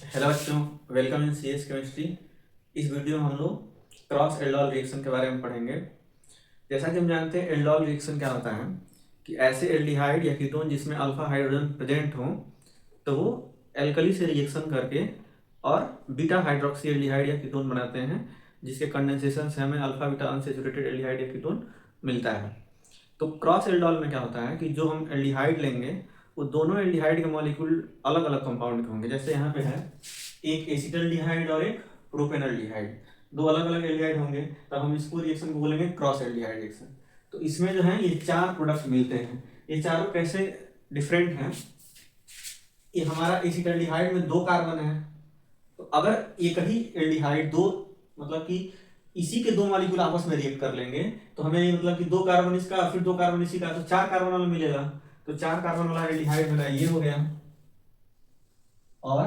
Hello बच्चों, welcome in CS chemistry. इस video में हम लोग क्रॉस एल्डोल रिएक्शन के बारे में पढ़ेंगे। जैसा कि हम जानते हैं एल्डोल रिएक्शन क्या होता है कि ऐसे एल्डिहाइड या कीटोन जिसमें अल्फा हाइड्रोजन प्रेजेंट हो तो वो एल्कली से रिएक्शन करके और बीटा हाइड्रोक्सी एल्डिहाइड या कीटोन बनाते हैं, जिसके कंडेंसेशन से हमें अल्फा बीटा अनसैचुरेटेड एल्डिहाइड या कीटोन मिलता है। तो क्रॉस एल्डोल में क्या होता है कि जो हम एल्डिहाइड लेंगे वो दोनों एल्डिहाइड के मॉलिक्यूल अलग अलग कंपाउंड के होंगे। जैसे यहाँ पे है एक एसिटल्डिहाइड और एक प्रोपेनल्डिहाइड, दो अलग अलग एल्डिहाइड होंगे, तब हम इसको रिएक्शन को बोलेंगे क्रॉस एल्डिहाइड रिएक्शन। तो इसमें जो है ये चार प्रोडक्ट मिलते हैं। ये चारों कैसे डिफरेंट हैं? ये हमारा एसिटल्डिहाइड में दो कार्बन है, तो अगर एक ही एल्डिहाइड दो मतलब कि इसी के दो मॉलिक्यूल आपस में रिएक्ट कर लेंगे तो हमें मतलब कि दो कार्बन इसका फिर दो कार्बन इसी का, तो चार कार्बन वाला मिलेगा। तो चार कार्बन वाला एल्डिहाइड मेरा ये हो गया। और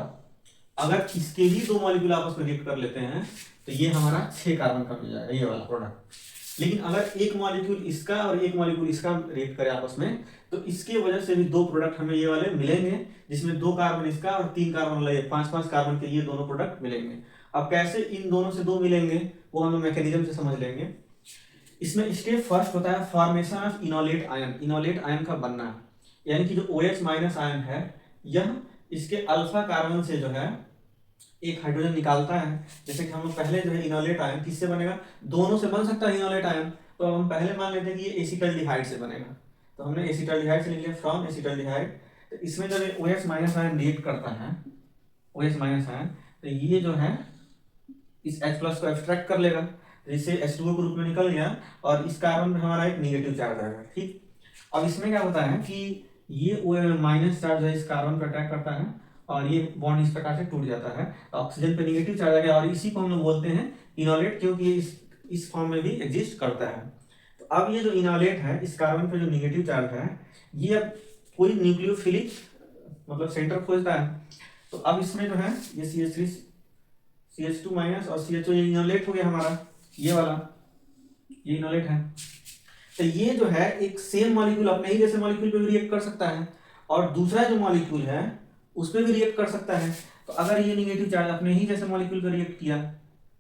अगर इसके ही दो मॉलिक्यूल आपस में रिएक्ट कर लेते हैं तो ये हमारा 6 कार्बन का मिल जाएगा, ये वाला प्रोडक्ट। लेकिन अगर एक मॉलिक्यूल इसका और एक मॉलिक्यूल इसका रिएक्ट करे आपस में तो इसके वजह से भी दो प्रोडक्ट हमें ये वाले मिलेंगे, जिसमें दो कार्बन इसका और तीन कार्बन वाला ये, पांच पांच कार्बन के ये दोनों प्रोडक्ट मिलेंगे। अब कैसे इन दोनों से दो मिलेंगे वो हम मैकेनिज्म से समझ लेंगे। इसमें स्टेप फर्स्ट होता है formation of enolate ion. Enolate ion का बनना, यानी कि जो OH माइनस आयन है यह इसके अल्फा कार्बन से जो है एक हाइड्रोजन निकालता है। जैसे कि हम लोग पहले जो है इनोलेट आयन किससे बनेगा, दोनों से बन सकता है इनोलेट आयन। तो अब हम पहले मान लेते हैं कि ये एसिटल्डिहाइड से बनेगा, तो हमने एसिटल्डिहाइड से लिख लिया फ्रॉम एसिटल्डिहाइड। तो इसमें जब OH माइनस आयन रिएक्ट करता है, OH माइनस आयन, तो ये जो है इस H प्लस को एक्सट्रैक्ट कर लेगा, जिससे H2O के रूप में निकल गया और इस कार्बन पे हमारा एक निगेटिव चार्ज आएगा। ठीक, अब इसमें क्या होता है कि ये माइनस चार्ज है इस कार्बन पर अटैक करता है और ये बॉन्ड इस प्रकार से टूट जाता है, तो ऑक्सीजन पे निगेटिव चार्ज आ गया और इसी को हम लोग बोलते हैं इनोलेट, क्योंकि ये इस फॉर्म में भी एग्जिस्ट करता है। तो अब ये जो इनोलेट है इस कार्बन पे जो निगेटिव चार्ज है ये अब कोई न्यूक्लियोफिलिक मतलब सेंटर खोजता है। तो अब इसमें जो है ये CH3 CH2 माइनस और CHO, ये इनोलेट हो गया हमारा, ये वाला ये इनोलेट है। तो ये जो है एक सेम मॉलिक्यूल अपने ही जैसे मॉलिक्यूल पे भी रिएक्ट कर सकता है और दूसरा जो मॉलिक्यूल है उस पर भी रिएक्ट कर सकता है। तो अगर ये निगेटिव चार्ज अपने ही जैसे मॉलिक्यूल पे रिएक्ट किया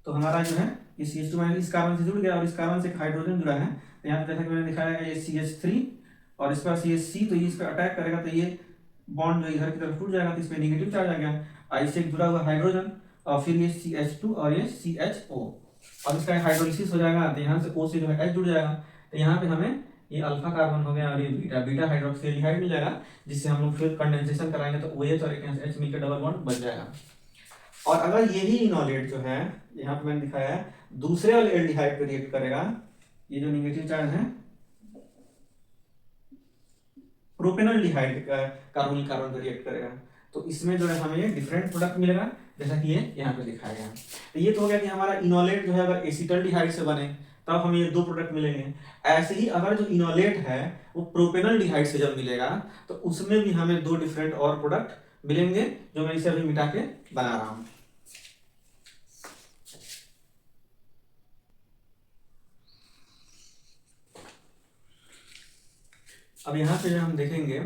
तो हमारा जो है ये CH2 माइनस इस कार्बन से जुड़ गया और इस कार्बन से एक हाइड्रोजन जुड़ा है। तो यहाँ पे जैसा कि मैंने दिखाया है ये CH3 और इस पर CH तो ये इस पर अटैक करेगा तो ये बॉन्ड जो इधर की तरफ टूट जाएगा, तो इस पर निगेटिव चार्ज आ गया और इससे जुड़ा हुआ हाइड्रोजन और फिर ये CH2 और ये CHO और इसका हाइड्रोलिसिस हो जाएगा, तो यहाँ से O से जो है H जुड़ जाएगा। तो यहाँ पे हमें ये अल्फा कार्बन हो गया और ये बीटा बीटा हाइड्रोक्सी एल्डिहाइड मिल जाएगा, जिससे हम लोग फिर कंडेंसेशन कराएंगे तो OH और एक H मिलकर डबल बॉन्ड बन जाएगा। और अगर यही इनोलेट जो है यहाँ पे मैंने दिखाया है दूसरे वाले एल्डिहाइड पे रिएक्ट करेगा, ये जो निगेटिव चार्ज है प्रोपेनल्डिहाइड का कार्बोनिल कार्बन पे रिएक्ट करेगा, तो इसमें जो है हमें डिफरेंट प्रोडक्ट मिलेगा, जैसा कि ये यहाँ पे दिखाया गया। तो ये तो हो गया कि हमारा इनोलेट जो है अगर एसिटल्डिहाइड से बने तब हमें ये दो प्रोडक्ट मिलेंगे। ऐसे ही अगर जो इनोलेट है वो प्रोपेनल्डिहाइड से जब मिलेगा तो उसमें भी हमें दो डिफरेंट और प्रोडक्ट मिलेंगे, जो मैं इसे अभी मिटा के बना रहा हूँ। अब यहाँ पे हम देखेंगे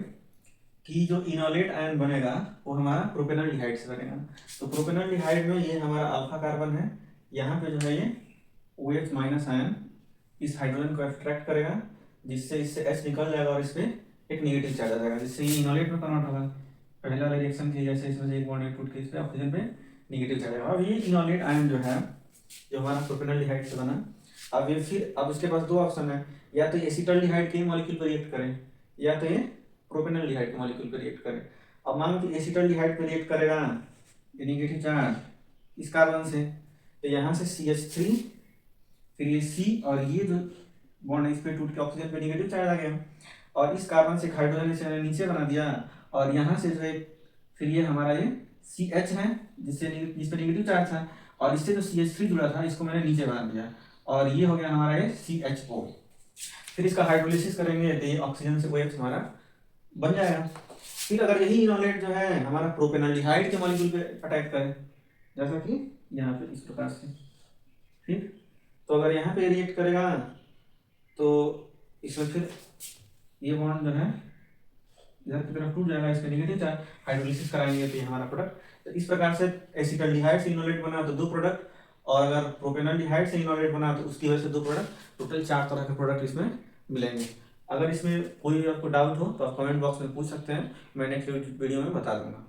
कि जो इनोलेट आयन बनेगा वो हमारा प्रोपेनल्डिहाइड से बनेगा। तो प्रोपेनल्डिहाइड में ये हमारा अल्फा कार्बन है, यहाँ पे जो है ये OH माइनस आयन इस हाइड्रोजन को एक्सट्रैक्ट करेगा, जिससे इससे H निकल जाएगा और इस पे एक नेगेटिव चार्ज आ जाएगा, जिससे ये इनोलेट में कन्वर्ट होगा। पहले वाला रिएक्शन की जैसे इसमें से एक बॉन्ड टूट के इस पे ऑक्सीजन पे नेगेटिव चार्ज आएगा। अब ये इनोलेट आयन जो है जो हमारा प्रोपेनल्डिहाइड से बना, अब ये फिर अब उसके पास दो ऑप्शन है, या तो एसिटल्डिहाइड के मॉलिक्यूल पर रिएक्ट करें या तो ये प्रोपेनल्डिहाइड के मॉलिक्यूल पर रिएक्ट करें। अब मान लो कि एसिटल्डिहाइड पर रिएक्ट करेगा ये निगेटिव चार्ज इस कार्बन से, तो यहाँ से CH3 फिर ये C और ये जो बॉन्ड इस पे टूट के ऑक्सीजन पे नेगेटिव चार्ज आ गया और इस कार्बन से हाइड्रोजन इसे मैंने नीचे बना दिया और यहाँ से जो है फिर ये हमारा ये CH है जिससे जिस पे नेगेटिव चार्ज था और इससे जो CH3 जुड़ा था इसको मैंने नीचे बना दिया और ये हो गया हमारा ये CHO। फिर इसका हाइड्रोलिसिस करेंगे तो ये ऑक्सीजन से OH हमारा बन जाएगा। फिर अगर यही इनोलेट जो है हमारा प्रोपेनल्डिहाइड के मॉलिक्यूल पे अटैक करे, जैसा कि यहाँ पे इस प्रकार से, ठीक, तो अगर यहाँ पे रिएक्ट करेगा तो इसमें फिर ये बॉन्ड जो है इधर की तरफ टूट जाएगा, इसका नेगेटिव चार्ज, हाइड्रोलिसिस कराएंगे तो ये हमारा प्रोडक्ट। तो इस प्रकार से एसिटाल्डिहाइड से इनोलेट बना तो 2 प्रोडक्ट, और अगर प्रोपेनॉल्डिहाइड से इनोलेट बना तो उसकी वजह से 2 प्रोडक्ट, टोटल 4 तरह के प्रोडक्ट इसमें मिलेंगे। अगर इसमें कोई आपको डाउट हो तो आप कमेंट बॉक्स में पूछ सकते हैं, मैं नेक्स्ट वीडियो में बता दूंगा।